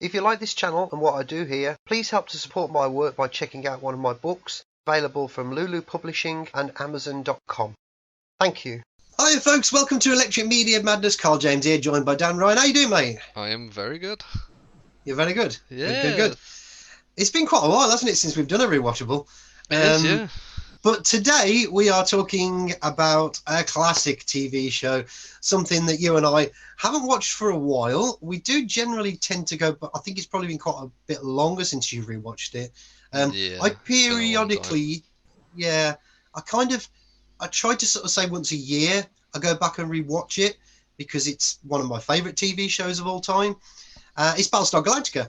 If you like this channel and what I do here, please help to support my work by checking out one of my books, available from Lulu Publishing and Amazon.com. Thank you. Hi folks, welcome to Electric Media Madness. Carl James here, joined by Dan Ryan. How you doing, mate? I am very good. You're very good? Yeah. Good. It's been quite a while, hasn't it, since we've done a Rewatchable? It is, yeah. But today we are talking about a classic TV show, something that you and I haven't watched for a while. We do generally tend to go, but I think it's probably been quite a bit longer since you've rewatched it. I periodically, I try to sort of say once a year I go back and rewatch it because it's one of my favourite TV shows of all time. It's Battlestar Galactica.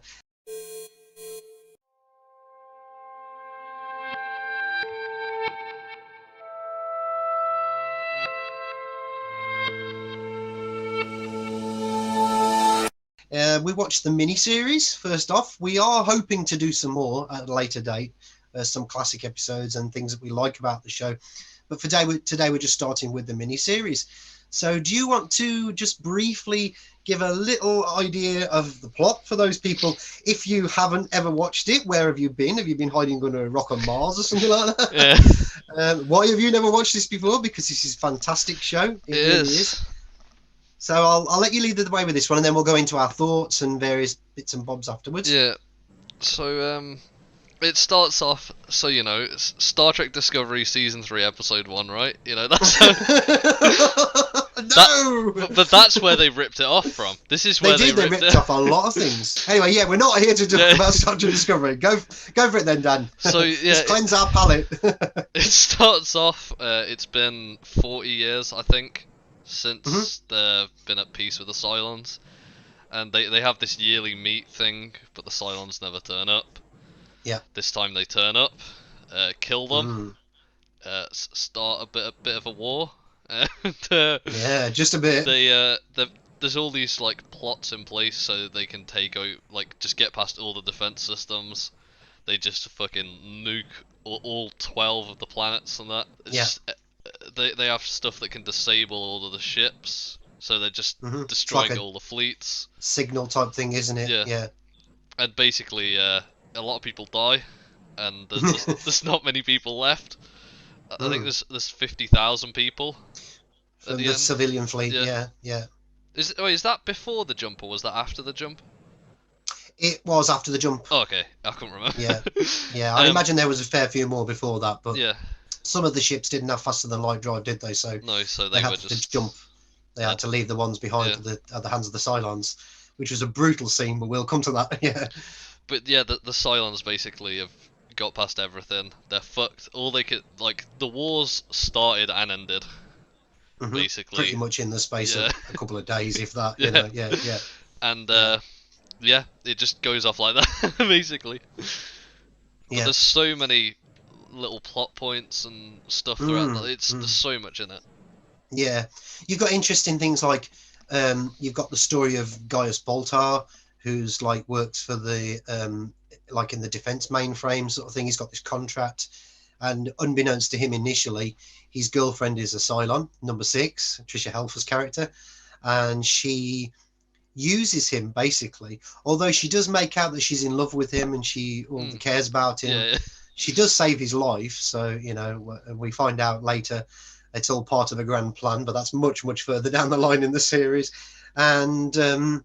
We watched the miniseries first off. We are hoping to do some more at a later date, some classic episodes and things that we like about the show. But for today we're just starting with the miniseries. So do you want to just briefly give a little idea of the plot for those people? If you haven't ever watched it, where have you been? Have you been hiding under a rock on Mars or something like that? Yeah. Why have you never watched this before? Because this is a fantastic show. It really is. So I'll let you lead the way with this one, and then we'll go into our thoughts and various bits and bobs afterwards. Yeah. So it starts off, so you know, it's Star Trek Discovery Season 3 Episode 1, right? You know, that's No! But that's where they ripped it off from. This is where they ripped off a lot of things. Anyway, yeah, we're not here to talk about Star Trek Discovery. Go for it then, Dan. So yeah, just cleanse our palate. It starts off. It's been 40 years, I think, since they've been at peace with the Cylons, and they have this yearly meet thing, but the Cylons never turn up. Yeah. This time they turn up, kill them, start a bit of a war, and yeah, just a bit. There's all these like plots in place so they can take out, like, just get past all the defense systems. They just fucking nuke all 12 of the planets and that. They have stuff that can disable all of the ships, so they're just destroying all the fleets. Signal type thing, isn't it? Yeah. And basically, a lot of people die, and there's not many people left. I think there's 50,000 people. From the civilian fleet, yeah. Is that before the jump, or was that after the jump? It was after the jump. Oh, okay, I couldn't remember. Yeah. I imagine there was a fair few more before that, but yeah. Some of the ships didn't have faster than light drive, did they? So they had were to jump. They had to leave the ones behind at the hands of the Cylons, which was a brutal scene, but we'll come to that. Yeah. But yeah, the Cylons basically have got past everything. They're fucked. All they could, like, the wars started and ended. Basically. Pretty much in the space of a couple of days, if that. You know, yeah. And it just goes off like that, basically. But there's so many little plot points and stuff throughout. There's so much in it. Yeah, you've got interesting things like you've got the story of Gaius Baltar, who's like works for the like in the defense mainframe sort of thing. He's got this contract, and unbeknownst to him initially, his girlfriend is a Cylon, number 6, Trisha Helfer's character, and she uses him basically. Although she does make out that she's in love with him and she cares about him. Yeah. She does save his life, so, you know, we find out later it's all part of a grand plan, but that's much, much further down the line in the series. And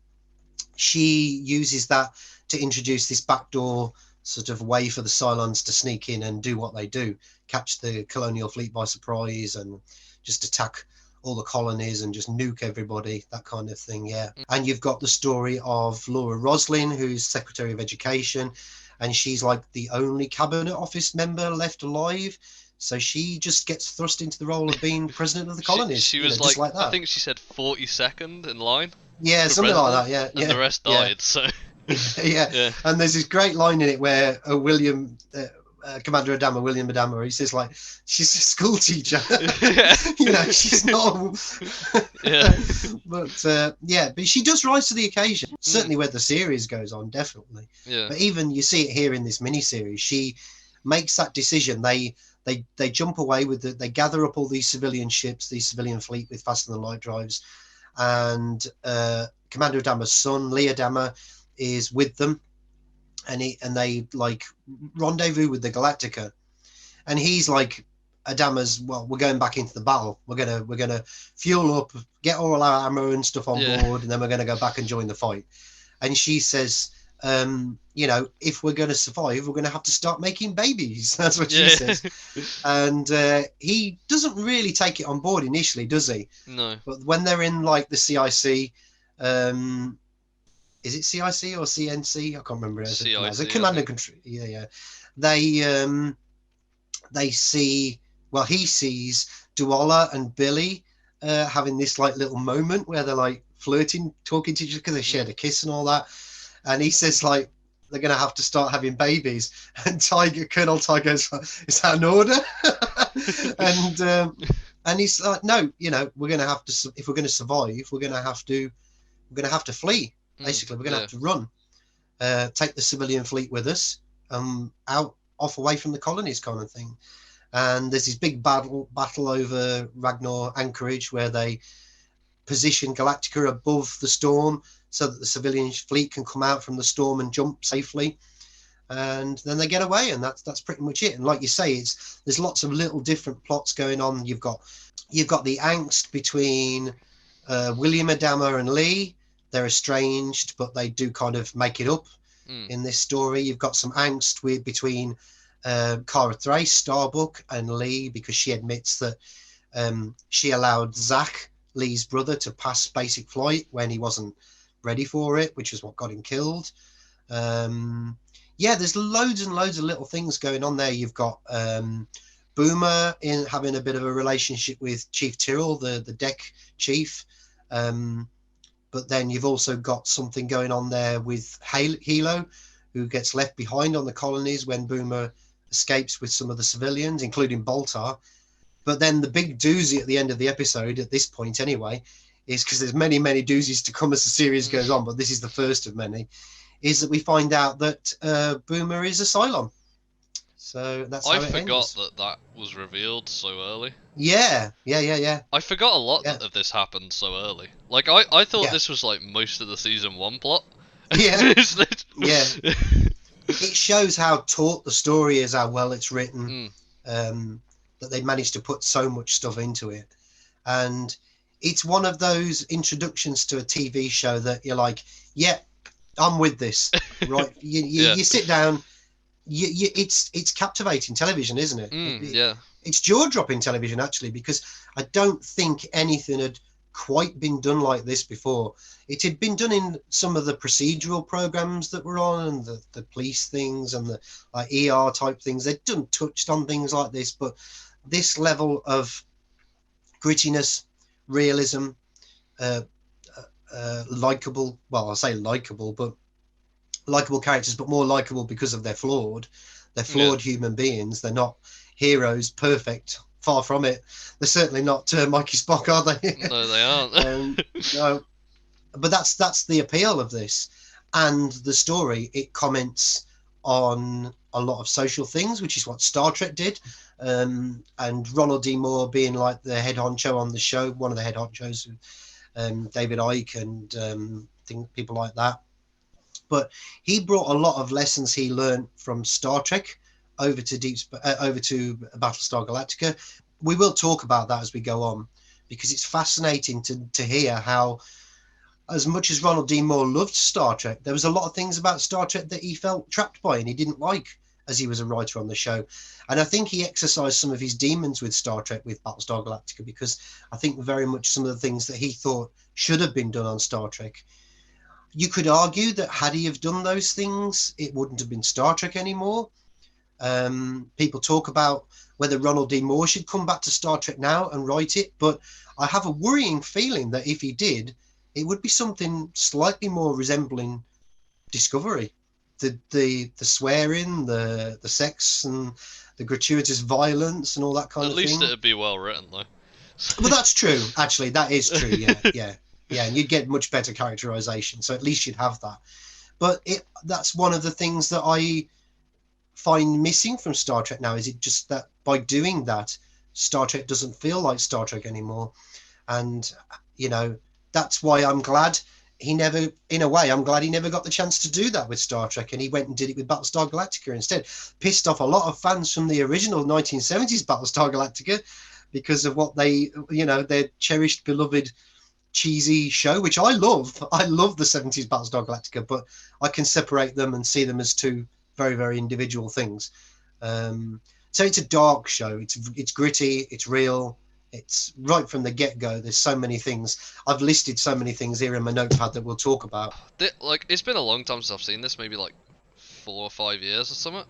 she uses that to introduce this backdoor sort of way for the Cylons to sneak in and do what they do, catch the colonial fleet by surprise and just attack all the colonies and just nuke everybody, that kind of thing, yeah. And you've got the story of Laura Roslin, who's Secretary of Education, and she's like the only cabinet office member left alive, so she just gets thrust into the role of being president of the colonies. She was like that. I think she said 42nd in line. Yeah, something like that. Yeah, and the rest died. So yeah. And there's this great line in it where William Commander Adama, William Adama, he says, like, she's a school teacher. You know, she's not. But she does rise to the occasion. Certainly where the series goes on, definitely. Yeah. But even you see it here in this miniseries, she makes that decision. They jump away with it. They gather up all these civilian ships, these civilian fleet with faster than light drives, and Commander Adama's son, Lee Adama, is with them, and they like rendezvous with the Galactica, and he's like, Adama's, well, we're going back into the battle. We're gonna fuel up, get all our ammo and stuff on board, and then we're gonna go back and join the fight. And she says, if we're gonna survive, we're gonna have to start making babies. That's what she says. And he doesn't really take it on board initially, does he? No. But when they're in like the CIC, is it CIC or CNC? I can't remember. As a command and control. Yeah. They see. Well, he sees Duala and Billy having this like little moment where they're like flirting, talking to each other because they shared a kiss and all that. And he says like they're going to have to start having babies. And Colonel Tiger goes, "Is that an order?" and he's like, "No, we're going to have to. If we're going to survive, we're going to have to flee. Basically, we're going to have to run, take the civilian fleet with us, off away from the colonies, kind of thing." And there's this big battle over Ragnar Anchorage where they position Galactica above the storm so that the civilian fleet can come out from the storm and jump safely. And then they get away, and that's pretty much it. And like you say, there's lots of little different plots going on. You've got the angst between William Adama and Lee. They're estranged, but they do kind of make it up in this story. You've got some angst between Cara Thrace, Starbuck, and Lee, because she admits that she allowed Zach, Lee's brother, to pass basic flight when he wasn't ready for it, which is what got him killed. There's loads and loads of little things going on there. You've got Boomer having a bit of a relationship with Chief Tyrrell, the deck chief. But then you've also got something going on there with Hilo, who gets left behind on the colonies when Boomer escapes with some of the civilians, including Baltar. But then the big doozy at the end of the episode, at this point anyway, is, because there's many, many doozies to come as the series goes on, but this is the first of many, is that we find out that Boomer is a Cylon. So that's how it ends. I forgot that was revealed so early. Yeah. I forgot a lot of this happened so early. Like, I thought this was like most of the season 1 plot. Yeah. Yeah. It shows how taut the story is, how well it's written, that they managed to put so much stuff into it. And it's one of those introductions to a TV show that you're like, yeah, I'm with this. Right? You sit down. It's captivating television, isn't it? It's jaw-dropping television, actually, because I don't think anything had quite been done like this before. It had been done in some of the procedural programs that were on, and the police things and the like ER type things. They'd touched on things like this, but this level of grittiness, realism, likable. Well, I say likable, but likable characters, but more likable because of they're flawed human beings. They're not heroes, perfect, far from it. They're certainly not Mikey Spock, are they? No, they aren't. No, but that's the appeal of this. And the story, it comments on a lot of social things, which is what Star Trek did. And Ronald D. Moore being like the head honcho on the show, one of the head honchos, David Icke and people like that. But he brought a lot of lessons he learned from Star Trek over to Battlestar Galactica. We will talk about that as we go on, because it's fascinating to hear how, as much as Ronald D. Moore loved Star Trek, there was a lot of things about Star Trek that he felt trapped by and he didn't like as he was a writer on the show. And I think he exercised some of his demons with Star Trek with Battlestar Galactica, because I think very much some of the things that he thought should have been done on Star Trek, you could argue that had he have done those things, it wouldn't have been Star Trek anymore. People talk about whether Ronald D. Moore should come back to Star Trek now and write it, but I have a worrying feeling that if he did, it would be something slightly more resembling Discovery. The swearing, the sex, and the gratuitous violence and all that kind of thing. At least it'd be well written, though. Well, that's true. Actually, that is true. Yeah, and you'd get much better characterization, so at least you'd have that. But that's one of the things that I find missing from Star Trek now, is it just that by doing that, Star Trek doesn't feel like Star Trek anymore. And, that's why I'm glad he never, in a way, I'm glad he never got the chance to do that with Star Trek, and he went and did it with Battlestar Galactica instead. Pissed off a lot of fans from the original 1970s Battlestar Galactica because of what they, their cherished, beloved, cheesy show, which I love. I love the 70s Battlestar Galactica, but I can separate them and see them as two very, very individual things. So it's a dark show. It's gritty. It's real. It's right from the get-go. There's so many things. I've listed so many things here in my notepad that we'll talk about. Like, it's been a long time since I've seen this, maybe like 4 or 5 years or something.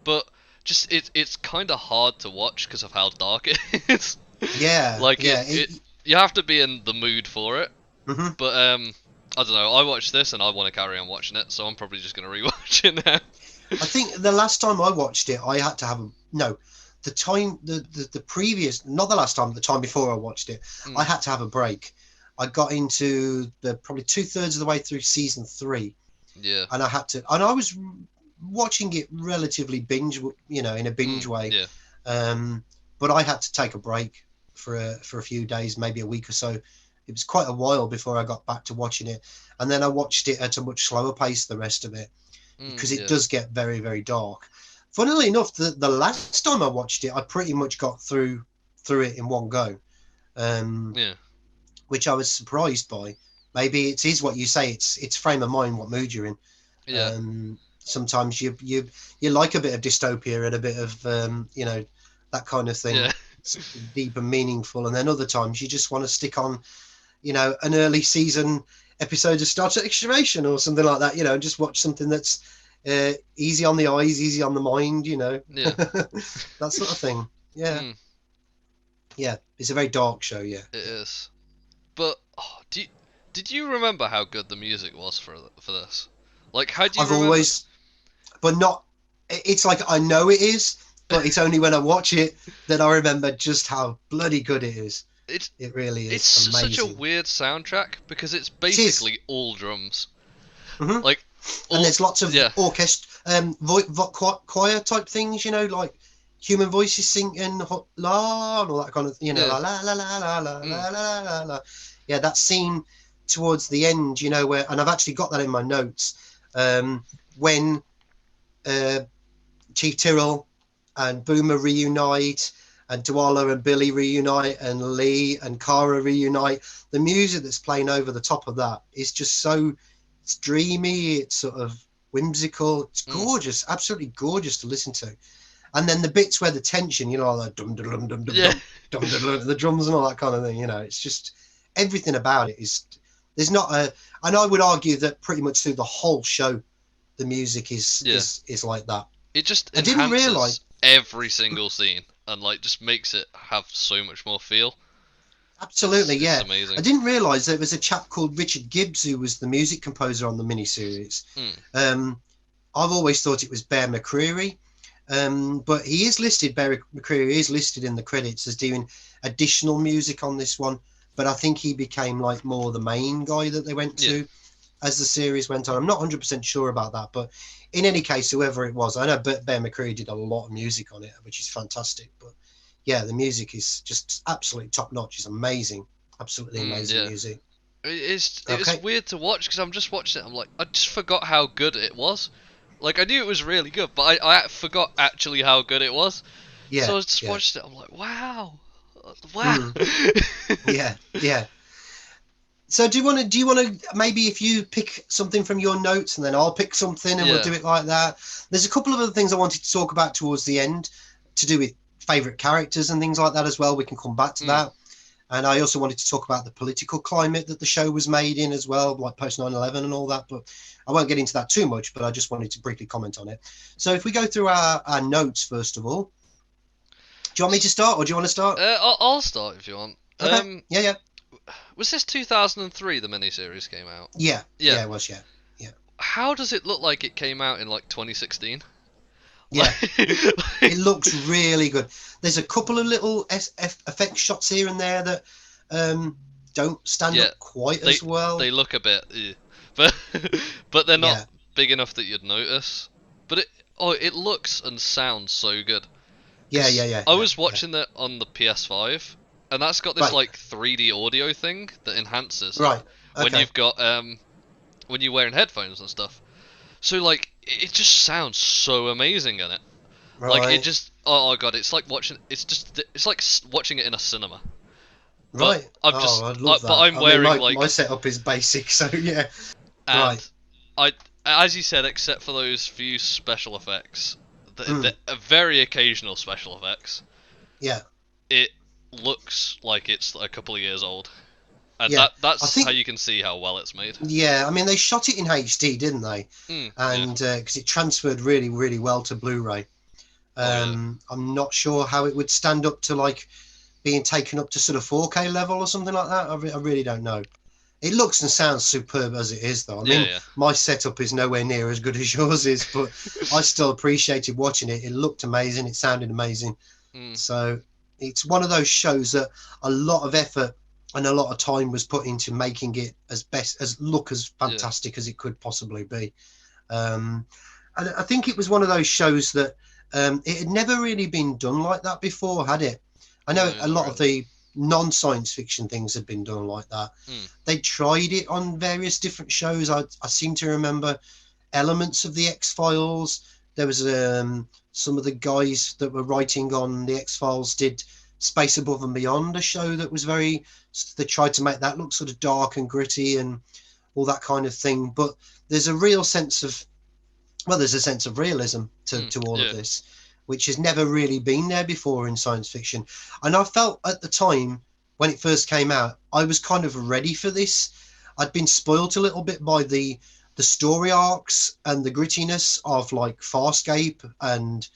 But just it's kind of hard to watch because of how dark it is. Yeah. Like, yeah. You have to be in the mood for it. Mm-hmm. But I don't know. I watched this and I want to carry on watching it, so I'm probably just gonna rewatch it now. I think the last time I watched it, I had to have the previous, not the last time, the time before I watched it, I had to have a break. I got into probably 2/3 of the way through season 3. Yeah. And I was watching it relatively binge, in a binge way. Yeah. But I had to take a break for a few days, maybe a week or so. It was quite a while before I got back to watching it. And then I watched it at a much slower pace, the rest of it, because it does get very, very dark. Funnily enough, the last time I watched it, I pretty much got through it in one go, which I was surprised by. Maybe it is what you say. It's frame of mind, what mood you're in. Yeah. Sometimes you like a bit of dystopia and a bit of that kind of thing. Yeah. It's deep and meaningful, and then other times you just want to stick on, an early season episode of Star Trek Extraction or something like that. Just watch something that's easy on the eyes, easy on the mind. Yeah. That sort of thing. Yeah. Yeah, it's a very dark show. Yeah, it is. But did you remember how good the music was for this? Like, how do you? But not. It's like I know it is, but it's only when I watch it that I remember just how bloody good it is. It really is. It's amazing. Such a weird soundtrack because it's basically all drums. Mm-hmm. Like, and there's lots of orchestra, choir type things. Like human voices singing la and all that kind of. La la la la la la la la la. Yeah, that scene towards the end. Where, and I've actually got that in my notes. When Chief Tyrrell and Boomer reunite, and Dwala and Billy reunite, and Lee and Kara reunite, the music that's playing over the top of that is just it's dreamy, it's sort of whimsical, it's gorgeous, absolutely gorgeous to listen to. And then the bits where the tension, like dum dum dum dum dum dum dum, the drums and all that kind of thing, it's just everything about it is. There's not and I would argue that pretty much through the whole show, the music is like that. It just I didn't realize every single scene and just makes it have so much more feel. Absolutely, it's amazing. I didn't realize there was a chap called Richard Gibbs who was the music composer on the miniseries. I've always thought it was Bear McCreary, but he is listed. Bear McCreary is listed in the credits as doing additional music on this one. But I think he became more the main guy that they went to as the series went on. I'm not 100% sure about that, but in any case, whoever it was, I know Bear McCreary did a lot of music on it, which is fantastic. But yeah, the music is just absolutely top notch. It's amazing, absolutely amazing music. It was weird to watch because I'm just watching it. I'm like, I just forgot how good it was. Like, I knew it was really good, but I forgot actually how good it was. Yeah. So I just watched it. I'm like, wow. Yeah. So do you want to maybe if you pick something from your notes and then I'll pick something and we'll do it like that. There's a couple of other things I wanted to talk about towards the end to do with favorite characters and things like that as well. We can come back to that. And I also wanted to talk about the political climate that the show was made in as well, like post 9/11 and all that, but I won't get into that too much, but I just wanted to briefly comment on it. So if we go through our notes first of all, do you want me to start, or do you want to start? I'll start if you want. Okay. Yeah. Was this 2003 the miniseries came out? Yeah, it was, yeah. How does it look like it came out in 2016? Yeah, it looks really good. There's a couple of little effect shots here and there that don't stand up quite as well. They look a bit, but they're not big enough that you'd notice. But it looks and sounds so good. Yeah. I was watching that on the PS5, and that's got this 3D audio thing that enhances. Right. when Okay. you've got when you're wearing headphones and stuff. So like it just sounds so amazing in it. Like it Right. just oh god, it's like watching it's like watching it in a cinema. But Right. I'm Oh, just I'd love but that. I'm I mean, wearing my like setup is basic, so yeah. and Right. I as you said, except for those few special effects, Mm. the very occasional special effects, Yeah. it looks like it's a couple of years old. And Yeah. I that's how think. you can see how well it's made. Yeah. I mean, they shot it in HD, didn't they? Yeah. And because it transferred really, really well to Blu-ray. Oh yeah. I'm not sure how it would stand up to like being taken up to sort of 4K level or something like that. I really don't know. It looks and sounds superb as it is, though. I Yeah, mean, yeah. my setup is nowhere near as good as yours is, but I still appreciated watching it. It looked amazing. It sounded amazing. Mm, So it's one of those shows that a lot of effort and a lot of time was put into making it as yeah. fantastic as it could possibly be. And I think it was one of those shows that it had never really been done like that before, had it? I know No, a not lot of really. the non-science fiction things had been done like that. Mm, They tried it on various different shows. I seem to remember elements of the X-Files. There was some of the guys that were writing on the X-Files did Space Above and Beyond, a show that was very, they tried to make that look sort of dark and gritty and all that kind of thing. But there's a real sense of, well, there's a sense of realism to all of yeah. this, which has never really been there before in science fiction. And I felt at the time when it first came out, I was kind of ready for this. I'd been spoilt a little bit by the story arcs and the grittiness of like Farscape and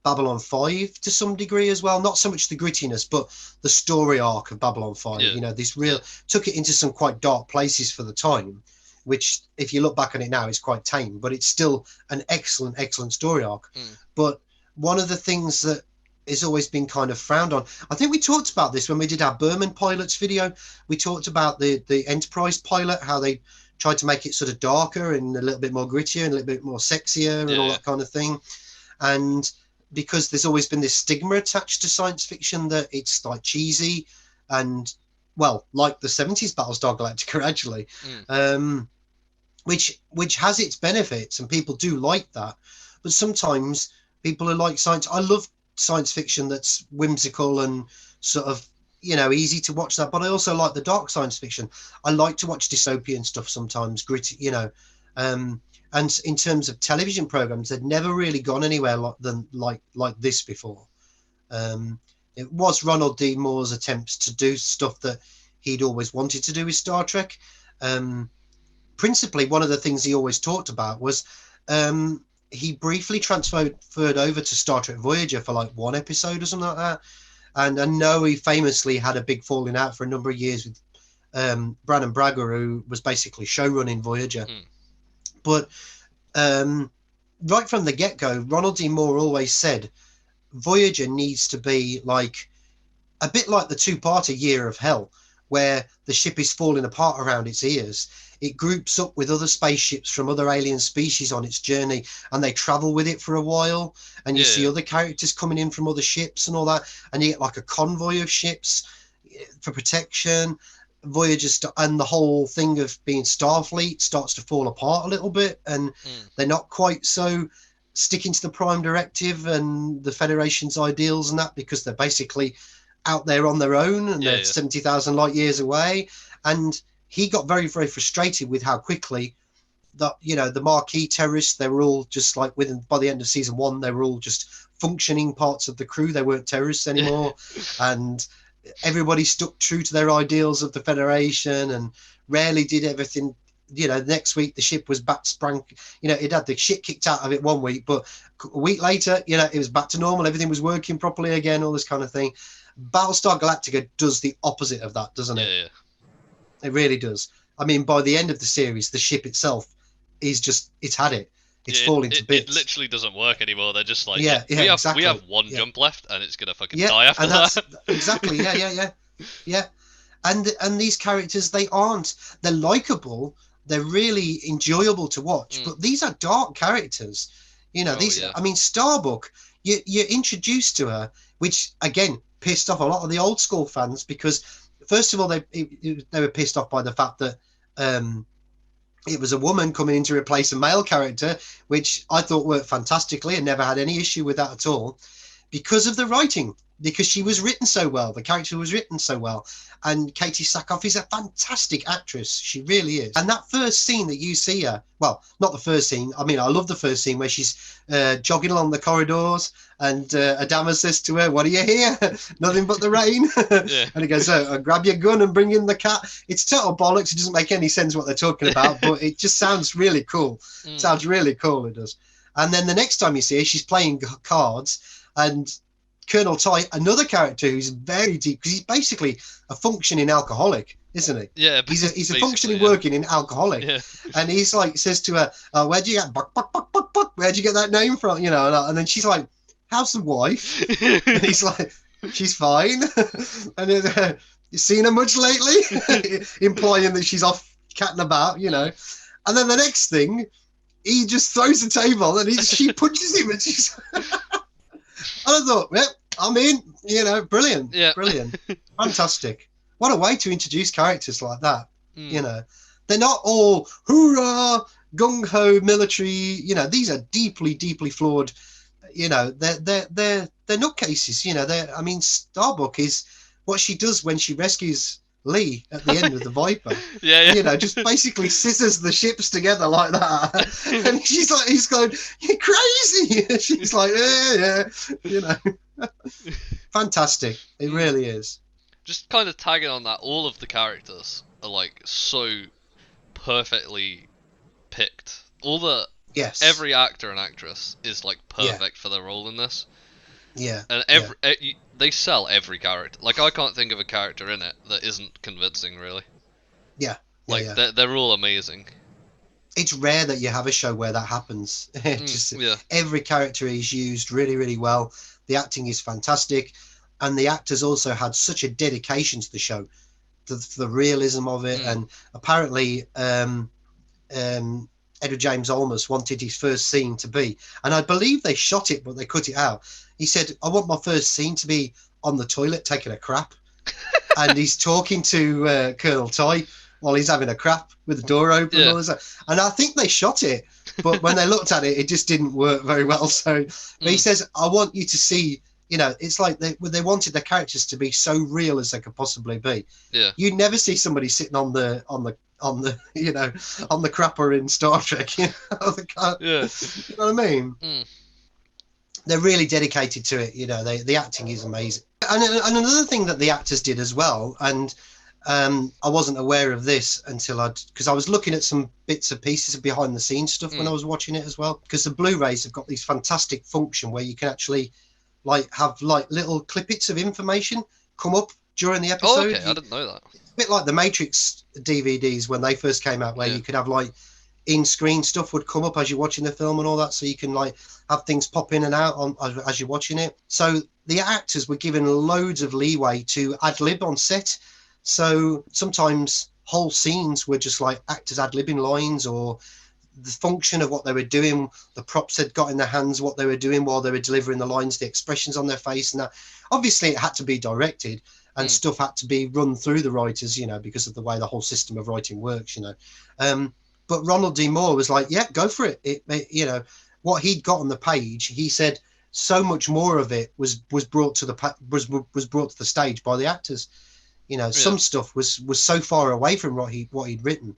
Babylon 5 to some degree as well. Not so much the grittiness, but the story arc of Babylon 5. Yeah. You know, this Yeah. real took it into some quite dark places for the time, which if you look back on it now is quite tame, but it's still an excellent story arc. Mm. But one of the things that has always been kind of frowned on, I think we talked about this when we did our Berman pilots video. We talked about the Enterprise pilot, how they tried to make it sort of darker and a little bit more grittier and a little bit more sexier and all that kind of thing. And because there's always been this stigma attached to science fiction that it's like cheesy and, well, like the 70s Battlestar Galactica actually, which has its benefits and people do like that. But sometimes people are like science. I love science fiction that's whimsical and sort of, you know, easy to watch that. But I also like the dark science fiction. I like to watch dystopian stuff sometimes, gritty, you know. And in terms of television programs, they'd never really gone anywhere like this before. It was Ronald D. Moore's attempts to do stuff that he'd always wanted to do with Star Trek. Principally, one of the things he always talked about was he briefly transferred over to Star Trek Voyager for like one episode or something like that. And I know he famously had a big falling out for a number of years with Brannon Braga, who was basically showrunning Voyager. But right from the get-go, Ronald D. Moore always said Voyager needs to be like a bit like the two-parter Year of Hell, where the ship is falling apart around its ears. It groups up with other spaceships from other alien species on its journey, and they travel with it for a while. And you see other characters coming in from other ships and all that, and you get like a convoy of ships for protection. Voyager and the whole thing of being Starfleet starts to fall apart a little bit, and they're not quite so sticking to the Prime Directive and the Federation's ideals and that, because they're basically out there on their own and they're 70,000 light years away. And he got very, very frustrated with how quickly that, you know, the marquee terrorists, they were all just like by the end of season 1, they were all just functioning parts of the crew. They weren't terrorists anymore. And everybody stuck true to their ideals of the Federation and rarely did everything. You know, next week the ship was back sprang, you know, it had the shit kicked out of it one week, but a week later, you know, it was back to normal. Everything was working properly again, all this kind of thing. Battlestar Galactica does the opposite of that, doesn't it? Yeah. It really does. I mean, by the end of the series, the ship itself is just, it's had it. It's falling to bits. It literally doesn't work anymore. They're just like, exactly. we have one jump left, and it's gonna fucking die after and that. Exactly. Yeah. And these characters, they're likable. They're really enjoyable to watch. But these are dark characters. You know, I mean, Starbuck, you're introduced to her, which again pissed off a lot of the old school fans, because first of all, they were pissed off by the fact that it was a woman coming in to replace a male character, which I thought worked fantastically and never had any issue with that at all, because of the writing, because she was written so well, the character was written so well. And Katie Sackhoff is a fantastic actress, she really is. And that first scene that you see her, well, not the first scene, I mean, I love the first scene where she's jogging along the corridors, and Adama says to her, "What are you here?" "Nothing but the rain." Yeah. And he goes, "Grab your gun and bring in the cat." It's total bollocks, it doesn't make any sense what they're talking about, but it just sounds really cool. Sounds really cool, it does. And then the next time you see her, she's playing cards, and Colonel Ty, another character who's very deep, because he's basically a functioning alcoholic, isn't he? Yeah, he's a functioning, working in alcoholic. Yeah. And he's like, says to her, "Where'd you get buck? Where'd you get that name from?" You know, and then she's like, "How's the wife?" And he's like, "She's fine." And then, "You seen her much lately?" Implying that she's off catting about, you know. And then the next thing, he just throws the table and she punches him, and she's. And I thought, well, I'm in, you know, brilliant, brilliant, fantastic. What a way to introduce characters like that, you know. They're not all hoorah, gung-ho military, you know, these are deeply, deeply flawed, you know, they're nutcases, you know. I mean, Starbuck is what she does when she rescues Lee at the end of the Viper. Yeah. You know, just basically scissors the ships together like that. And he's going, "You're crazy." She's like, yeah, you know. Fantastic. It really is. Just kind of tagging on that, all of the characters are like so perfectly picked. Every actor and actress is like perfect for their role in this. Yeah. And they sell every character. Like, I can't think of a character in it that isn't convincing, really. Yeah. Like, they're all amazing. It's rare that you have a show where that happens. Every character is used really, really well. The acting is fantastic. And the actors also had such a dedication to the show, the realism of it. And apparently, Edward James Olmos wanted his first scene to be, and I believe they shot it, but they cut it out. He said, "I want my first scene to be on the toilet taking a crap." And he's talking to Colonel Ty while he's having a crap with the door open. And all this. And I think they shot it, but when they looked at it, it just didn't work very well. So but he says, "I want you to see," you know, it's like they wanted the characters to be so real as they could possibly be. Yeah. You'd never see somebody sitting on the you know, on the crapper in Star Trek, you know. Yeah. You know what I mean? They're really dedicated to it, you know. The acting is amazing. And another thing that the actors did as well, and I wasn't aware of this until because I was looking at some bits and pieces of behind the scenes stuff when I was watching it as well, because the Blu-rays have got these fantastic function where you can actually have little clippets of information come up during the episode. Oh, okay, I didn't know that. A bit like the Matrix DVDs when they first came out, where you could have in-screen stuff would come up as you're watching the film and all that, so you can have things pop in and out as you're watching it. So the actors were given loads of leeway to ad-lib on set. So sometimes whole scenes were just like actors ad-libbing lines, or the function of what they were doing, the props they'd got in their hands, what they were doing while they were delivering the lines, the expressions on their face, and that. Obviously it had to be directed, and stuff had to be run through the writers, you know, because of the way the whole system of writing works, you know. But Ronald D. Moore was like, "Yeah, go for it." You know, what he'd got on the page, he said so much more of it was brought to the stage by the actors. You know, some stuff was so far away from what he'd written,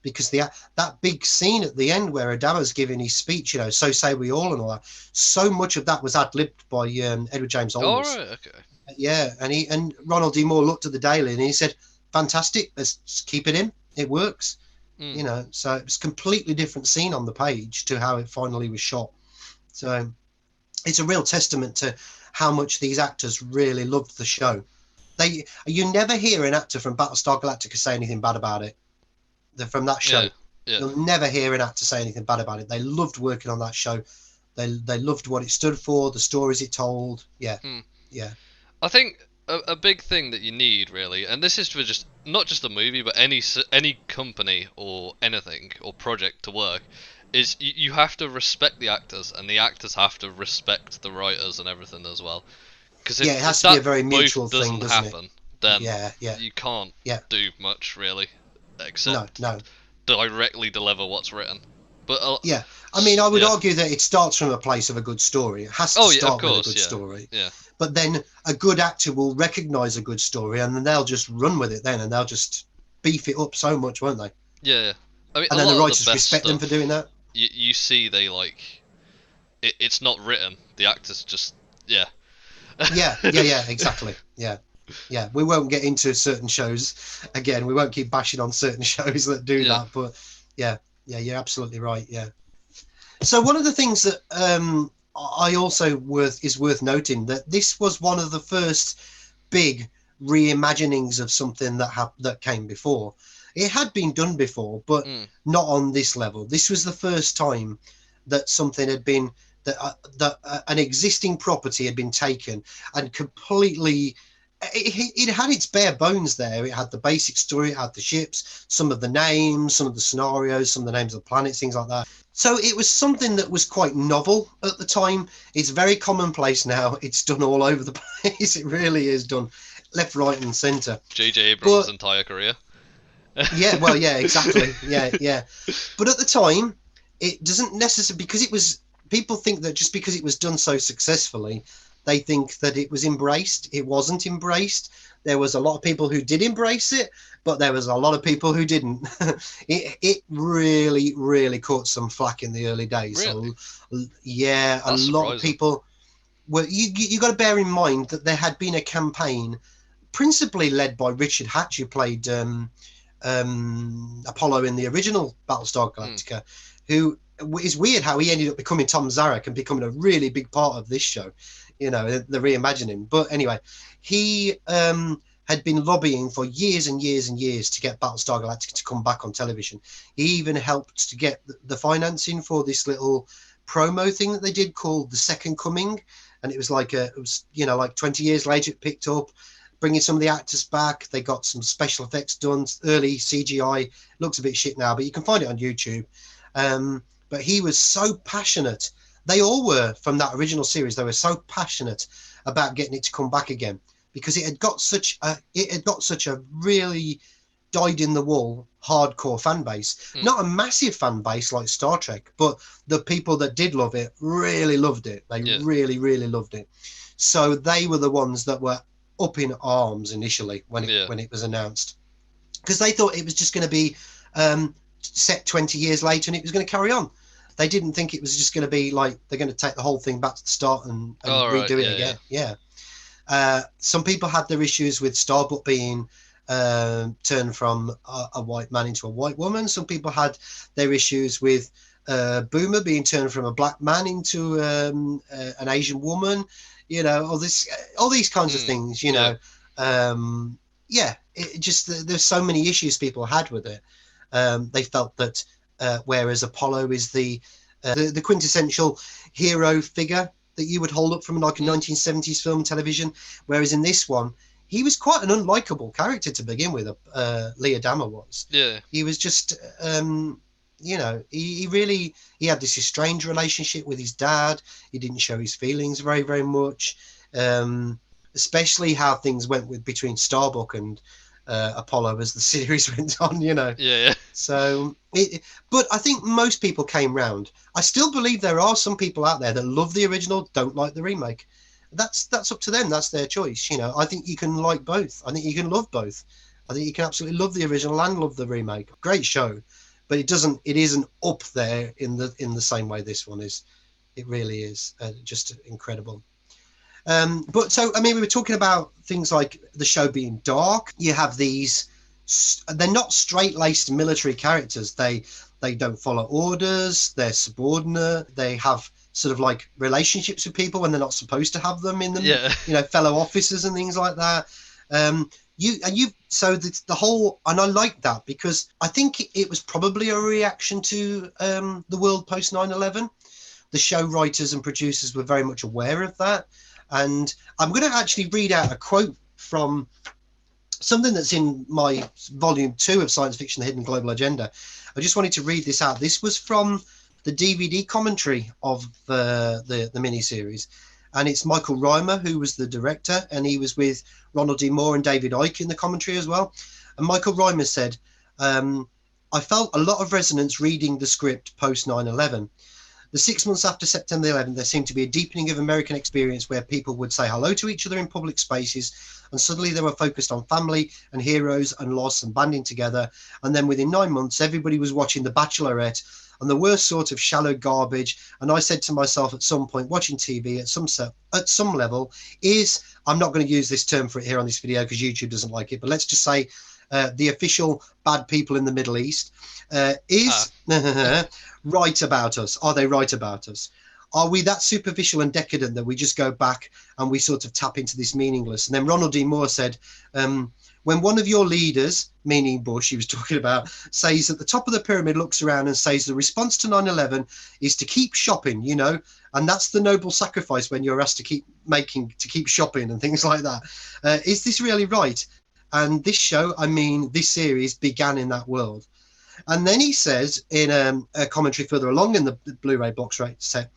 because that big scene at the end where Adama's giving his speech, you know, "So say we all," and all that, so much of that was ad-libbed by Edward James Olmos. Oh, right, okay. Yeah, and Ronald D. Moore looked at the Daily and he said, "Fantastic, let's keep it in. It works." You know, so it was a completely different scene on the page to how it finally was shot. So it's a real testament to how much these actors really loved the show. You never hear an actor from Battlestar Galactica say anything bad about it. From that show. Yeah. You'll never hear an actor say anything bad about it. They loved working on that show. They loved what it stood for, the stories it told. Yeah. Yeah. I think a big thing that you need, really, and this is for just not just the movie, but any company or anything or project to work, is you have to respect the actors, and the actors have to respect the writers and everything as well. Because it has to be a very mutual thing, doesn't happen, then you can't do much, really. except no. directly deliver what's written. But Yeah, I mean, I would yeah. argue that it starts from a place of a good story. It has to Oh yeah, of start with a course, good yeah, story. yeah, But then a good actor will recognise a good story, and then they'll just run with it then, and they'll just beef it up so much, won't they? yeah. I mean, a And then the lot of the writers best respect them for doing stuff that. you see they like it's not written. The actors just yeah. Yeah, exactly. Yeah. We won't get into certain shows again. We won't keep bashing on certain shows that do Yeah. that. But yeah, you're absolutely right. Yeah. So one of the things that I also worth noting that this was one of the first big reimaginings of something that came before. It had been done before, but Mm. not on this level. This was the first time that something had been that an existing property had been taken and completely. It had its bare bones there. It had the basic story, it had the ships, some of the names, some of the scenarios, some of the names of the planets, things like that. So it was something that was quite novel at the time. It's very commonplace now. It's done all over the place. It really is done left, right, and centre. J.J. Abrams' But entire career. yeah, well, yeah, exactly. Yeah. But at the time, it doesn't necessarily, because it was, people think that just because it was done so successfully, they think that it was embraced. It wasn't embraced. There was a lot of people who did embrace it, but there was a lot of people who didn't. It really, really caught some flack in the early days. Really? So, yeah, a That's lot of surprising. people. Well, you got to bear in mind that there had been a campaign, principally led by Richard Hatch, who played Apollo in the original Battlestar Mm. Galactica, who is weird how he ended up becoming Tom Zarek and becoming a really big part of this show, the reimagining. But anyway, he had been lobbying for years and years and years to get Battlestar Galactica to come back on television. He even helped to get the financing for this little promo thing that they did called The Second Coming. And it was like, like 20 years later, it picked up, bringing some of the actors back. They got some special effects done, early CGI. Looks a bit shit now, but you can find it on YouTube. But he was so passionate. They all were from that original series. They were so passionate about getting it to come back again because it had got such a really dyed in the wool hardcore fan base. Not a massive fan base like Star Trek, but the people that did love it really loved it. They really, really loved it. So they were the ones that were up in arms initially when it was announced, because they thought it was just going to be set 20 years later and it was going to carry on. They didn't think it was just going to be like they're going to take the whole thing back to the start and redo it again. Yeah. Some people had their issues with Starbuck being turned from a white man into a white woman. Some people had their issues with Boomer being turned from a black man into an Asian woman. All these kinds of things. There's so many issues people had with it. They felt that whereas Apollo is the quintessential hero figure that you would hold up from like a 1970s film and television, whereas in this one he was quite an unlikable character to begin with. Lee Adama was. Yeah. He was just he had this estranged relationship with his dad. He didn't show his feelings very, very much, especially how things went between Starbuck and Apollo as the series went on, Yeah. So, but I think most people came round. I still believe there are some people out there that love the original, don't like the remake. That's up to them. That's their choice. I think you can like both. I think you can love both. I think you can absolutely love the original and love the remake. Great show, but it isn't up there in the same way this one is. It really is just incredible. But so, I mean, we were talking about things like the show being dark. You have these, they're not straight-laced military characters. They don't follow orders. They're subordinate. They have sort of like relationships with people when they're not supposed to have them in them. Yeah. Fellow officers and things like that. So the whole, and I like that because I think it was probably a reaction to the world post 9/11. The show writers and producers were very much aware of that. And I'm going to actually read out a quote from something that's in my volume 2 of Science Fiction, The Hidden Global Agenda. I just wanted to read this out. This was from the DVD commentary of the miniseries. And it's Michael Reimer, who was the director, and he was with Ronald D. Moore and David Icke in the commentary as well. And Michael Reimer said, I felt a lot of resonance reading the script post 9/11. The 6 months after September 11th, there seemed to be a deepening of American experience where people would say hello to each other in public spaces, and suddenly they were focused on family and heroes and loss and banding together. And then within 9 months, everybody was watching The Bachelorette and the worst sort of shallow garbage. And I said to myself at some point, watching TV at some level is, I'm not going to use this term for it here on this video because YouTube doesn't like it, but let's just say the official bad people in the Middle East is right about us. Are they right about us? Are we that superficial and decadent that we just go back and we sort of tap into this meaningless? And then Ronald D. Moore said, when one of your leaders, meaning Bush, he was talking about, says at the top of the pyramid, looks around and says the response to 9/11 is to keep shopping, you know, and that's the noble sacrifice when you're asked to keep shopping and things like that. Is this really right? And this show, I mean, this series began in that world. And then he says in a commentary further along in the Blu-ray box set,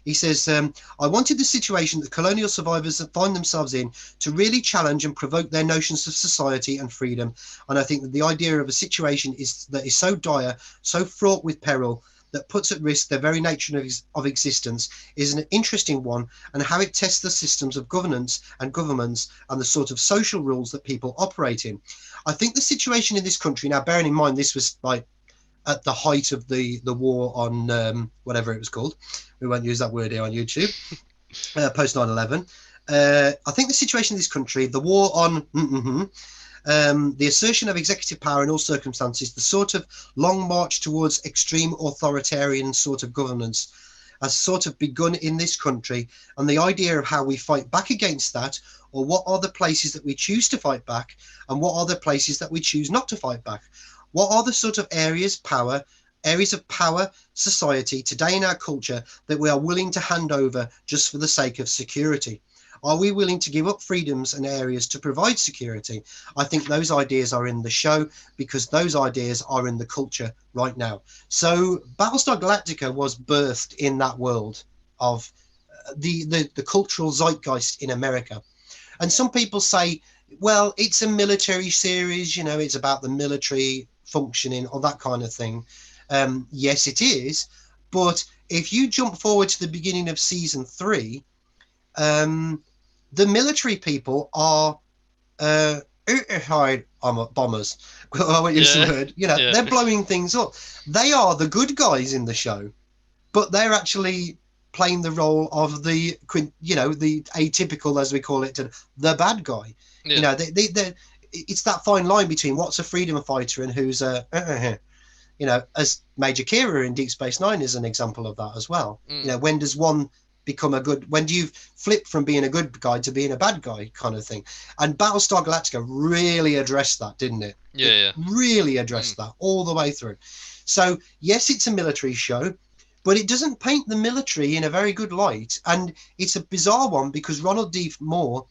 he says, I wanted the situation that colonial survivors find themselves in to really challenge and provoke their notions of society and freedom. And I think that the idea of a situation that is so dire, so fraught with peril, that puts at risk the very nature of existence is an interesting one, and how it tests the systems of governance and governments and the sort of social rules that people operate in. I think the situation in this country, now bearing in mind this was like at the height of the war on whatever it was called, we won't use that word here on YouTube, post 9/11. I think the situation in this country, the war on the assertion of executive power in all circumstances, the sort of long march towards extreme authoritarian sort of governance has sort of begun in this country, and the idea of how we fight back against that, or what are the places that we choose to fight back and what are the places that we choose not to fight back. What are the sort of areas of power, society today in our culture that we are willing to hand over just for the sake of security? Are we willing to give up freedoms and areas to provide security? I think those ideas are in the show because those ideas are in the culture right now. So Battlestar Galactica was birthed in that world of the cultural zeitgeist in America. And some people say, well, it's a military series, you know, it's about the military functioning or that kind of thing. Yes, it is. But if you jump forward to the beginning of season 3, the military people are bombers. I won't use the word. You know, they're blowing things up. They are the good guys in the show, but they're actually playing the role of the atypical, as we call it, the bad guy. You know, it's that fine line between what's a freedom fighter and who's a you know, as Major Kira in Deep Space Nine is an example of that as well. You know, when does one become a good, when do you flip from being a good guy to being a bad guy kind of thing? And Battlestar Galactica really addressed that, didn't it? It really addressed that all the way through. So yes, it's a military show, but it doesn't paint the military in a very good light, and it's a bizarre one because Ronald D. Moore,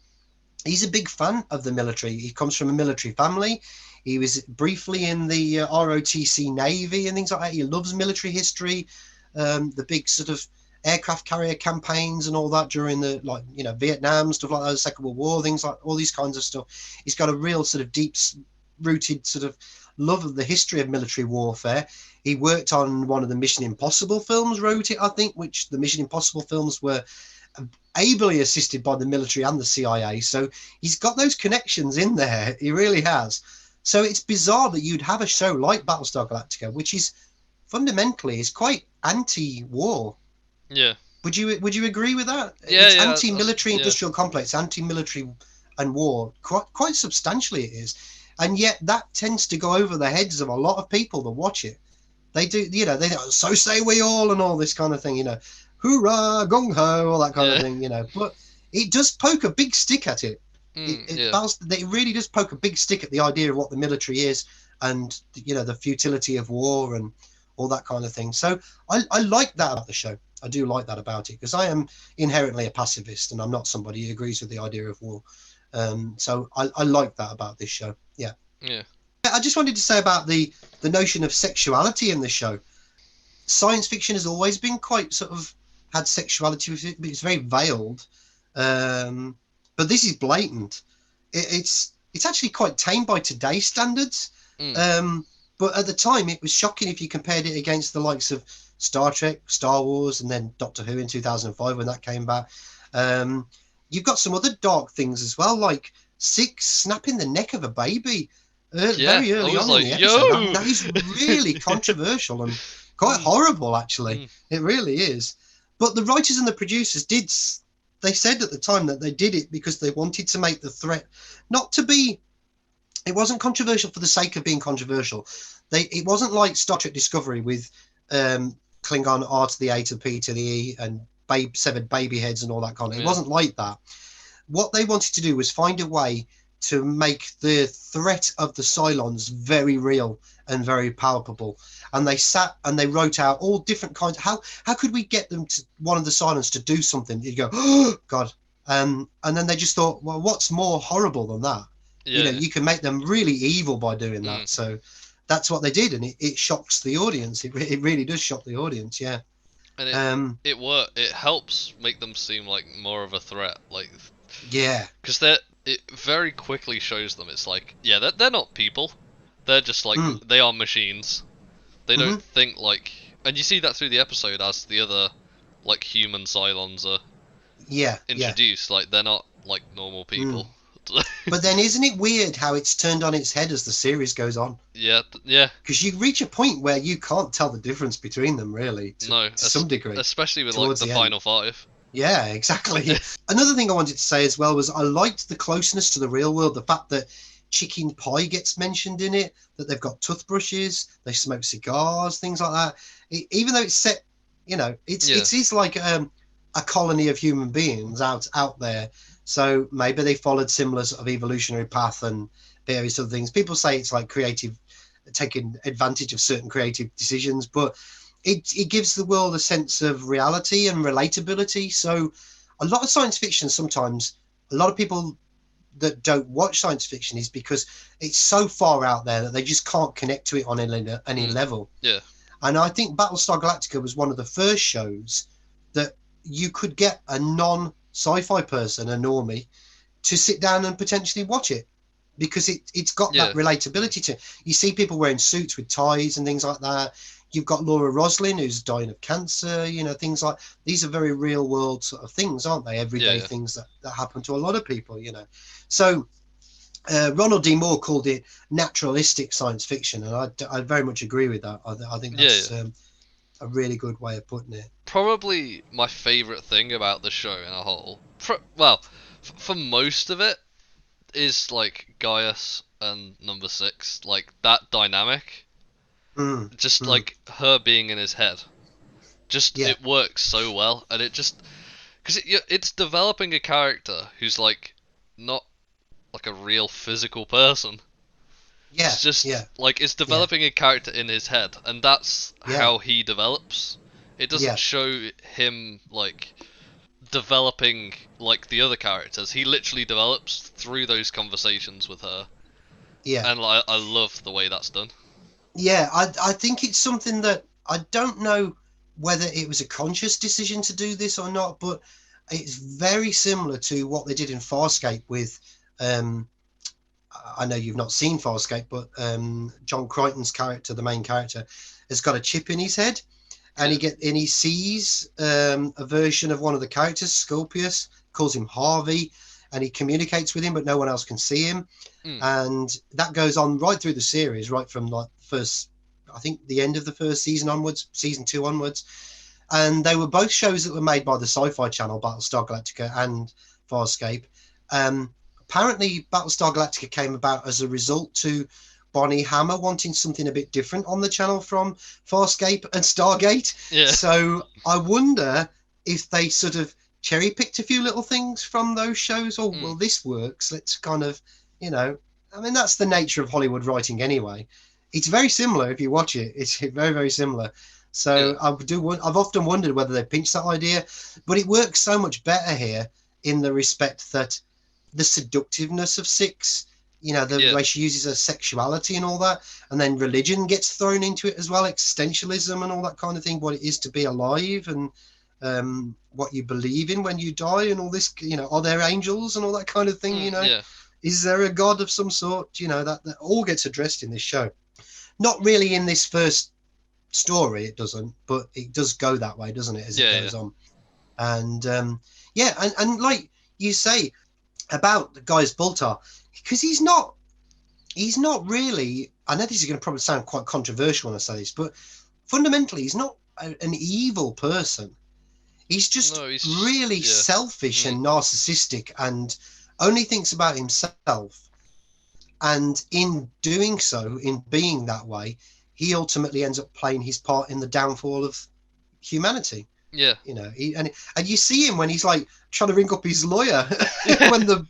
he's a big fan of the military. He comes from a military family. He was briefly in the ROTC Navy and things like that. He loves military history, the big sort of aircraft carrier campaigns and all that during the, like, you know, Vietnam, stuff like that, the Second World War, things like all these kinds of stuff. He's got a real sort of deep rooted sort of love of the history of military warfare. He worked on one of the Mission Impossible films, wrote it, I think, which the Mission Impossible films were ably assisted by the military and the CIA. So he's got those connections in there. He really has. So it's bizarre that you'd have a show like Battlestar Galactica, which is fundamentally is quite anti-war. Yeah. Would you agree with that? Yeah, it's anti-military industrial complex, anti-military and war, quite substantially it is. And yet that tends to go over the heads of a lot of people that watch it. They do, you know, they so say we all and all this kind of thing, you know, hoorah, gung ho, all that kind of thing, you know. But it does poke a big stick at it. It really does poke a big stick at the idea of what the military is, and, you know, the futility of war and all that kind of thing. So I like that about the show. I do like that about it because I am inherently a pacifist and I'm not somebody who agrees with the idea of war. So I like that about this show. Yeah. I just wanted to say about the notion of sexuality in the show. Science fiction has always been quite sort of had sexuality with it, but it's very veiled. But this is blatant. It's actually quite tame by today's standards. But But at the time, it was shocking if you compared it against the likes of Star Trek, Star Wars, and then Doctor Who in 2005 when that came back. You've got some other dark things as well, like Six snapping the neck of a baby very early on in the episode. That is really controversial and quite horrible, actually. It really is. But the writers and the producers they said at the time that they did it because they wanted to make the threat not to be, it wasn't controversial for the sake of being controversial. It wasn't like Star Trek Discovery with Klingon R to the A to the P to the E and severed baby heads and all that kind of. It wasn't like that. What they wanted to do was find a way to make the threat of the Cylons very real and very palpable. And they sat and they wrote out all different kinds. How could we get them to one of the Cylons to do something? You go, oh God. And then they just thought, well, what's more horrible than that? Yeah. You can make them really evil by doing that. So that's what they did, and it shocks the audience. It really does shock the audience. Yeah. And it helps make them seem like more of a threat. Like, yeah, because it very quickly shows them it's like, yeah, they're not people. They're just like they are machines. They don't think like, and you see that through the episode as the other like human Cylons are introduced. Like they're not like normal people. But then isn't it weird how it's turned on its head as the series goes on? Yeah. Because you reach a point where you can't tell the difference between them, really, to some degree. Especially with like the final five. Yeah, exactly. Another thing I wanted to say as well was I liked the closeness to the real world. The fact that chicken pie gets mentioned in it, that they've got toothbrushes, they smoke cigars, things like that. Even though it's set, it is like a colony of human beings out there. So maybe they followed similar sort of evolutionary path and various other things. People say it's like taking advantage of certain creative decisions, but it gives the world a sense of reality and relatability. So a lot of science fiction, sometimes a lot of people that don't watch science fiction is because it's so far out there that they just can't connect to it on any level. Yeah. And I think Battlestar Galactica was one of the first shows that you could get a non-sci-fi person, a normie, to sit down and potentially watch it, because it's got that relatability to it. You see people wearing suits with ties and things like that. You've got Laura Roslin, who's dying of cancer, things like these are very real world sort of things, aren't they? Everyday things that happen to a lot of people, So Ronald D. Moore called it naturalistic science fiction, and I very much agree with that. I think that's a really good way of putting it. Probably my favourite thing about the show in a whole, for most of it, is like Gaius and Number 6, like that dynamic. Like her being in his head, it works so well, and it just because it's developing a character who's like not like a real physical person. Yeah, it's just like it's developing a character in his head, and that's how he develops. It doesn't show him like developing like the other characters. He literally develops through those conversations with her. Yeah, and I love the way that's done. Yeah, I think it's something that I don't know whether it was a conscious decision to do this or not, but it's very similar to what they did in Farscape with, I know you've not seen Farscape, but John Crichton's character, the main character, has got a chip in his head, and he sees a version of one of the characters, Scorpius, calls him Harvey, and he communicates with him, but no one else can see him. And that goes on right through the series, right from like first, I think the end of the first season onwards, season 2 onwards. And they were both shows that were made by the Sci-Fi Channel, Battlestar Galactica and Farscape. Apparently Battlestar Galactica came about as a result to Bonnie Hammer wanting something a bit different on the channel from Farscape and Stargate. So I wonder if they sort of cherry picked a few little things from those shows. Well, this works, let's kind of, I mean, that's the nature of Hollywood writing anyway. It's very similar if you watch it. It's very, very similar. So I've often wondered whether they pinched that idea, but it works so much better here in the respect that the seductiveness of Six, the way she uses her sexuality and all that, and then religion gets thrown into it as well, existentialism and all that kind of thing, what it is to be alive and what you believe in when you die and all this, are there angels and all that kind of thing, Is there a god of some sort? That all gets addressed in this show. Not really in this first story, it doesn't, but it does go that way, doesn't it, as it goes on. And and like you say about the Gaius Baltar, because he's not really, I know this is going to probably sound quite controversial when I say this, but fundamentally he's not an evil person. He's just really selfish and narcissistic and only thinks about himself. And in doing so, in being that way, he ultimately ends up playing his part in the downfall of humanity. Yeah, and you see him when he's like trying to ring up his lawyer when the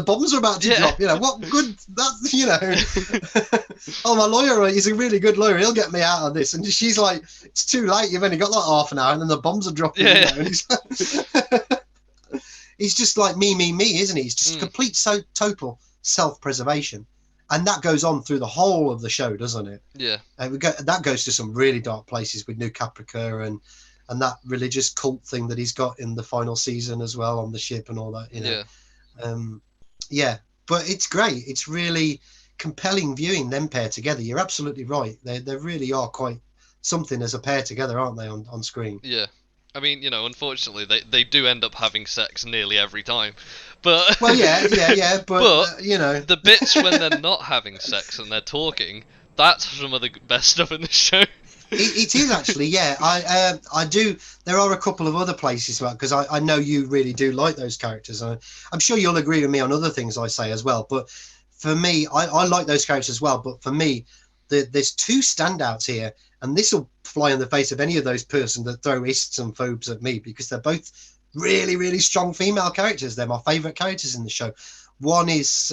bombs are about to drop. What good that oh, my lawyer, he's a really good lawyer. He'll get me out of this. And she's like, it's too late. You've only got like half an hour, and then the bombs are dropping. And he's he's just like me, isn't he? He's just complete total self-preservation. And that goes on through the whole of the show, doesn't it? Yeah. That goes to some really dark places with New Caprica and that religious cult thing that he's got in the final season as well on the ship and all that. But it's great. It's really compelling viewing them pair together. You're absolutely right. They really are quite something as a pair together, aren't they, on screen? Yeah. I mean, unfortunately, they do end up having sex nearly every time. But but the bits when they're not having sex and they're talking, that's some of the best stuff in the show. It is actually, yeah. I do. There are a couple of other places because I know you really do like those characters. I'm sure you'll agree with me on other things I say as well. But for me, I like those characters as well. But for me, there's two standouts here, and this will fly in the face of any of those persons that throw ists and phobes at me, because they're both really, really strong female characters. They're my favourite characters in the show. One is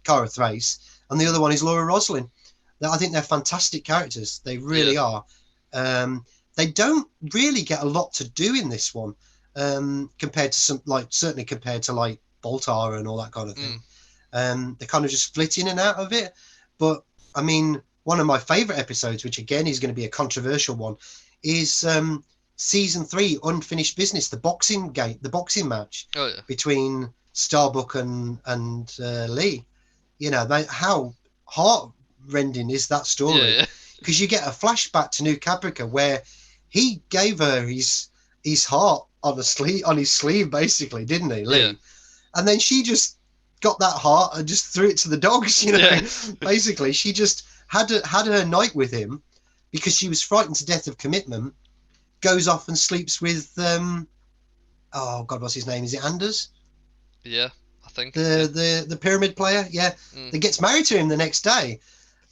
Cara Thrace, and the other one is Laura Roslin. I think they're fantastic characters. They really are. They don't really get a lot to do in this one, compared to certainly compared to like Baltar and all that kind of thing. They kind of just flit in and out of it. But I mean, one of my favourite episodes, which again is going to be a controversial one, is season 3, Unfinished Business, the boxing match between Starbuck and Lee. How heart-rending is that story? Because you get a flashback to New Caprica where he gave her his heart on his sleeve, basically, didn't he, Lee? And then she just got that heart and just threw it to the dogs. Basically, she just had her night with him because she was frightened to death of commitment. Goes off and sleeps with oh God, what's his name? Is it Anders? Yeah, I think the pyramid player. Yeah, that gets married to him the next day.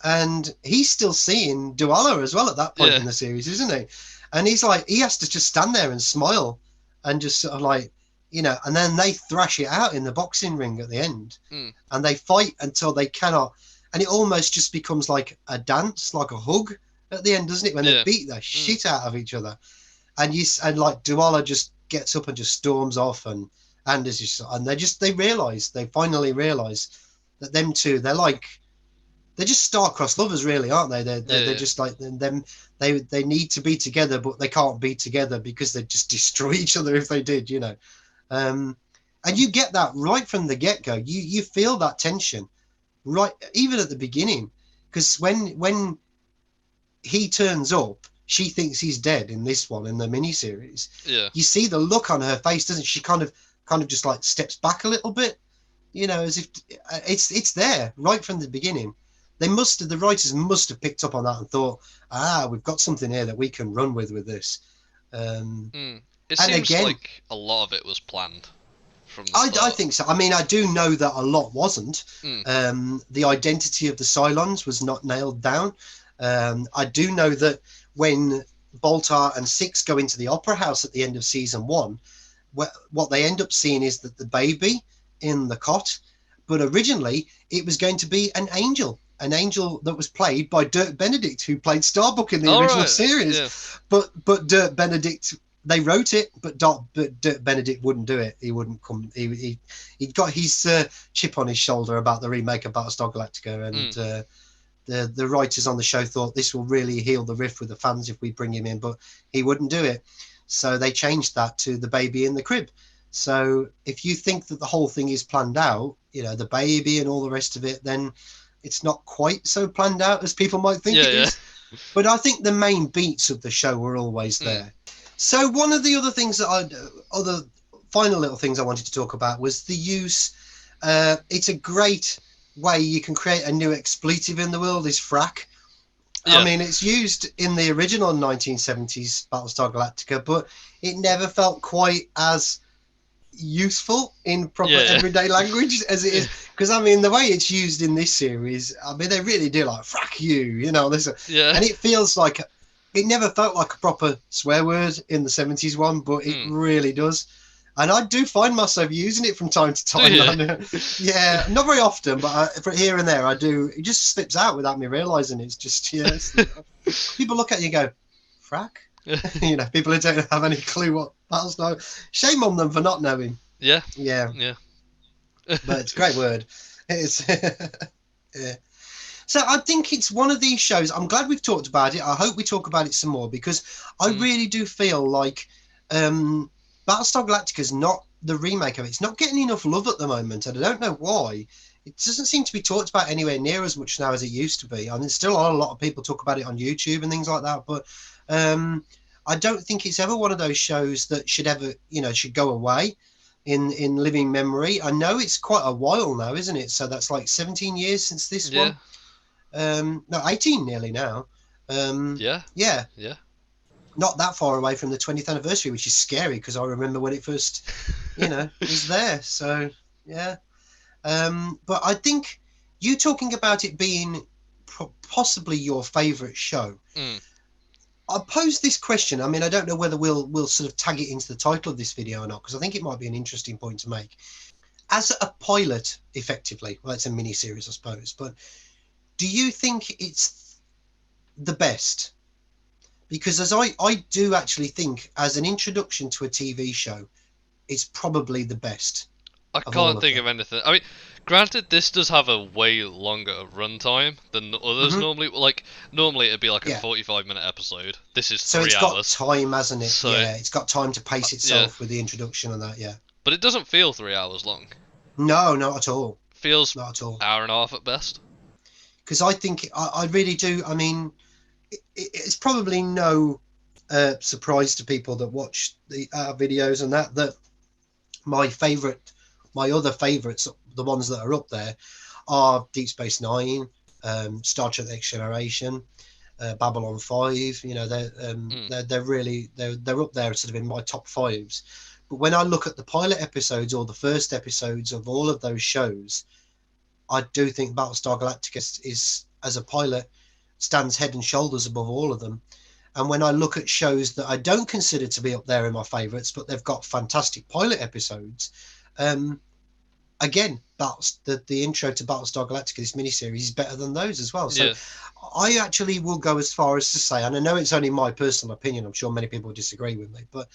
And he's still seeing Duala as well at that point in the series, isn't he? And he's like, he has to just stand there and smile and just sort of like, and then they thrash it out in the boxing ring at the end. And they fight until they cannot. And it almost just becomes like a dance, like a hug at the end, doesn't it? When they beat the shit out of each other. And like Duala just gets up and just storms off, and Anders is, and they finally realize that them two, they're just star-crossed lovers, really, aren't they? They're just like them. They need to be together, but they can't be together because they'd just destroy each other if they did, And you get that right from the get-go. You feel that tension, right, even at the beginning, because when he turns up, she thinks he's dead in this one, in the miniseries. Yeah. You see the look on her face, doesn't she? Kind of just like steps back a little bit, as if it's there right from the beginning. The writers must have picked up on that and thought, we've got something here that we can run with this. It seems like a lot of it was planned from the start. I think so. I mean, I do know that a lot wasn't. The identity of the Cylons was not nailed down. I do know that when Baltar and Six go into the opera house at the end of season 1, what they end up seeing is that the baby in the cot, but originally it was going to be an angel that was played by Dirk Benedict, who played Starbuck in the original series. Yeah. But Dirk Benedict, they wrote it, but Dirk Benedict wouldn't do it. He wouldn't come. He got his chip on his shoulder about the remake of Battlestar Galactica, and the writers on the show thought this will really heal the rift with the fans if we bring him in, but he wouldn't do it. So they changed that to the baby in the crib. So if you think that the whole thing is planned out, the baby and all the rest of it, then it's not quite so planned out as people might think it is. But I think the main beats of the show were always there. So one of the other things other final little things I wanted to talk about was the use. It's a great way you can create a new expletive in the world is frack. I mean, it's used in the original 1970s Battlestar Galactica, but it never felt quite as useful in proper everyday language as it is. Because, I mean, the way it's used in this series, I mean, they really do like, frack you, you know. And it feels like, it never felt like a proper swear word in the 70s one, but it really does. And I do find myself using it from time to time. Yeah, not very often, but for here and there, I do. It just slips out without me realising. It's just, people look at you and go, frack? You know, people who don't have any clue what Battlestar. Shame on them for not knowing. Yeah. But it's a great word. It's, yeah. So I think it's one of these shows. I'm glad we've talked about it. I hope we talk about it some more, because I really do feel like Battlestar Galactica is not the remake of it. It's not getting enough love at the moment, and I don't know why. It doesn't seem to be talked about anywhere near as much now as it used to be. I mean, still a lot of people talk about it on YouTube and things like that, but I don't think it's ever one of those shows that should ever, should go away in living memory. I know it's quite a while now, isn't it? So that's like 17 years since this one. No, 18 nearly now. Yeah. Not that far away from the 20th anniversary, which is scary because I remember when it first, was there. So, yeah. But I think you talking about it being possibly your favourite show. I posed this question. I mean, I don't know whether we'll sort of tag it into the title of this video or not, because I think it might be an interesting point to make. As a pilot, effectively, well, it's a mini-series, I suppose, but do you think it's the best? Because as I do actually think, as an introduction to a TV show, it's probably the best. I can't think of anything. I mean, granted, this does have a way longer runtime than others normally. Like, normally it'd be like a 45-minute episode. This is 3 hours. So it's got time, hasn't it? So, it's got time to pace itself with the introduction and that, But it doesn't feel 3 hours long. No, not at all. Feels not at all. Hour and a half at best. Because I think, I really do, I mean, it's probably no surprise to people that watch the videos and that my other favourites, the ones that are up there, are Deep Space Nine, Star Trek: The Next Generation, Babylon 5. They're really they're up there, sort of in my top fives. But when I look at the pilot episodes or the first episodes of all of those shows, I do think Battlestar Galactica is, as a pilot, stands head and shoulders above all of them. And when I look at shows that I don't consider to be up there in my favourites, but they've got fantastic pilot episodes, again, the intro to Battlestar Galactica, this miniseries, is better than those as well. So I actually will go as far as to say, and I know it's only my personal opinion, I'm sure many people disagree with me, but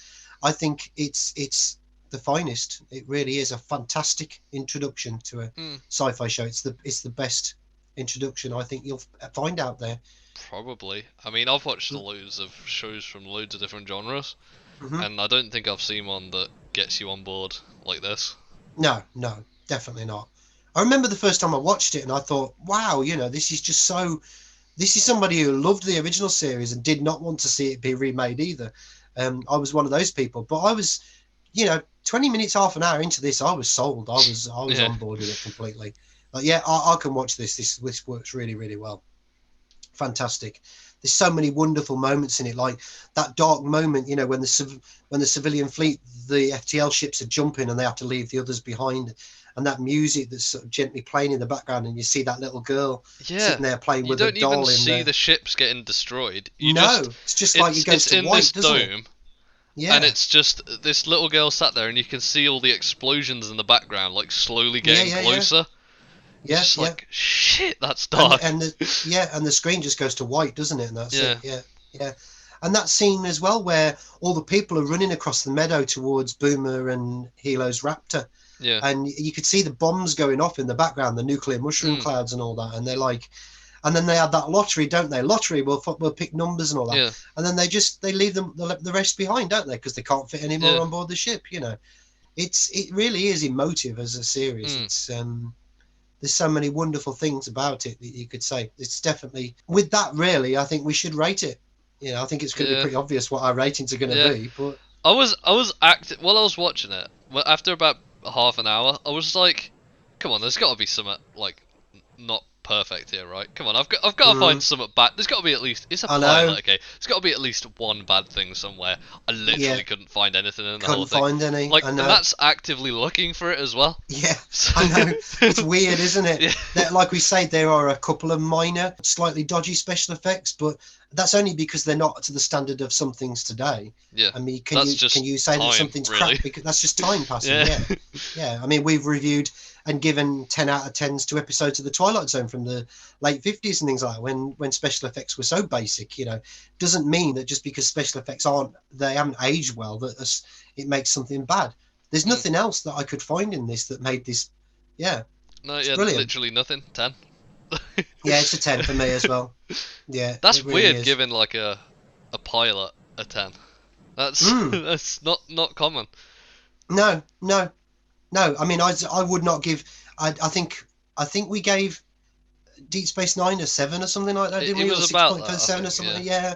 I think it's the finest. It really is a fantastic introduction to a sci-fi show. It's the best introduction I think you'll find out there. Probably. I mean, I've watched loads of shows from loads of different genres, and I don't think I've seen one that gets you on board like this. No, definitely not. I remember the first time I watched it and I thought, wow, this is just so... This is somebody who loved the original series and did not want to see it be remade either. I was one of those people, but I was, 20 minutes, half an hour into this, I was sold. I was on board with it completely. Like, I can watch this. This works really, really well. Fantastic. There's so many wonderful moments in it, like that dark moment, when the civilian fleet, the FTL ships are jumping and they have to leave the others behind, and that music that's sort of gently playing in the background, and you see that little girl sitting there playing with a doll. You don't even see the ships getting destroyed. It's just like it goes to white, doesn't it? Yeah. And it's just this little girl sat there, and you can see all the explosions in the background, like slowly getting closer. Yes, like, shit, that's dark. And the screen just goes to white, doesn't it? And that's it. Yeah. And that scene as well, where all the people are running across the meadow towards Boomer and Helo's Raptor. Yeah. And you could see the bombs going off in the background, the nuclear mushroom clouds and all that. And they're like, and then they have that lottery, don't they? Lottery will pick numbers and all that. Yeah. And then they leave them the rest behind, don't they? Because they can't fit any more on board the ship. It really is emotive as a series. It's There's so many wonderful things about it that you could say. It's definitely, with that, really, I think we should rate it. You know, I think it's going to be pretty obvious what our ratings are going to be. But I was acting while I was watching it. Well, after about half an hour, I was like, "Come on, there's got to be something like not perfect here, right? Come on, I've got to find something bad. There's got to be at least it's a pilot, okay? There's got to be at least one bad thing somewhere. I literally couldn't find anything in the whole thing. Couldn't find any. Like, and that's actively looking for it as well. Yeah, I know. It's weird, isn't it? Yeah. That, like we say, there are a couple of minor, slightly dodgy special effects, but that's only because they're not to the standard of some things today. Yeah. I mean, can you say that something's crap? Because that's just time passing. Yeah. I mean, we've reviewed and given 10 out of 10s to episodes of The Twilight Zone from the late 50s and things like that, when special effects were so basic. You know, doesn't mean that just because special effects they haven't aged well, that it makes something bad. There's nothing else that I could find in this that made this. Yeah. No, yeah, brilliant. Literally nothing. 10. Yeah, it's a 10 for me as well. Yeah, that's really weird. Giving like a pilot a 10. That's not common. No. I mean, I would not give. I think we gave Deep Space Nine a 7 or something like that, didn't we? It was about 6.7 or something. Yeah.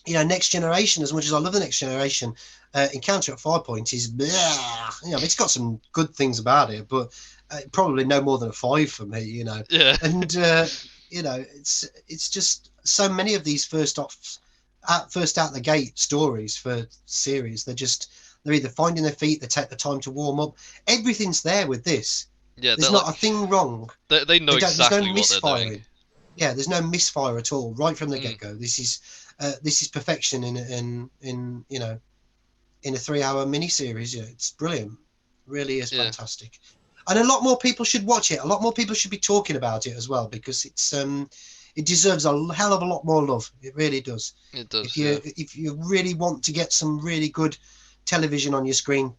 You know, Next Generation. As much as I love the Next Generation, Encounter at Farpoint is, you know, it's got some good things about it, but probably no more than a 5 for me. You know. Yeah. And you know, it's just so many of these first out the gate stories for series. They're either finding their feet, they take the time to warm up. Everything's there with this. Yeah, there's not a thing wrong. They know exactly what they're doing. Yeah, there's no misfire at all right from the get-go. This is perfection in you know, in a 3-hour miniseries. Yeah, it's brilliant. Really is fantastic. And a lot more people should watch it. A lot more people should be talking about it as well, because it deserves a hell of a lot more love. It really does. It does. If you really want to get some really good television on your screen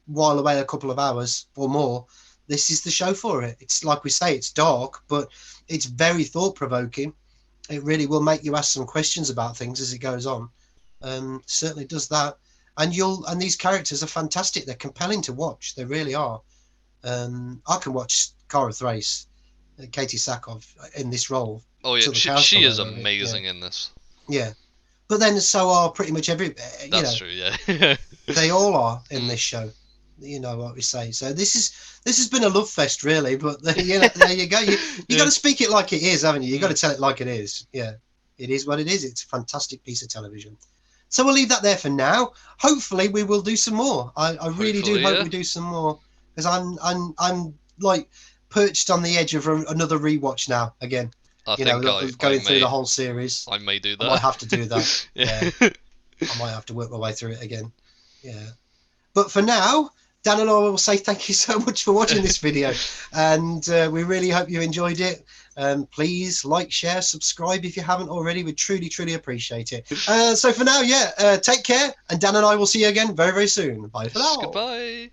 while away a couple of hours or more, this is the show for it. It's like we say, it's dark, but it's very thought-provoking. It really will make you ask some questions about things as it goes on. Certainly does that. And these characters are fantastic. They're compelling to watch. They really are. I can watch Cara Thrace, Katie Sackhoff in this role. Oh yeah, she is amazing in this. Yeah. But then so are pretty much That's true, yeah. They all are in this show. You know what we say. So this has been a love fest, really. But you know, there you go. You got to speak it like it is, haven't you? You got to tell it like it is. Yeah, it is what it is. It's a fantastic piece of television. So we'll leave that there for now. Hopefully, we will do some more. I really do hope we do some more, because I'm like perched on the edge of another rewatch now again. Going through the whole series. I may do that. I might have to do that. Yeah. I might have to work my way through it again. Yeah. But for now, Dan and I will say thank you so much for watching this video. And we really hope you enjoyed it. Please like, share, subscribe if you haven't already. We'd truly, truly appreciate it. So for now, take care. And Dan and I will see you again very, very soon. Bye for now. Goodbye.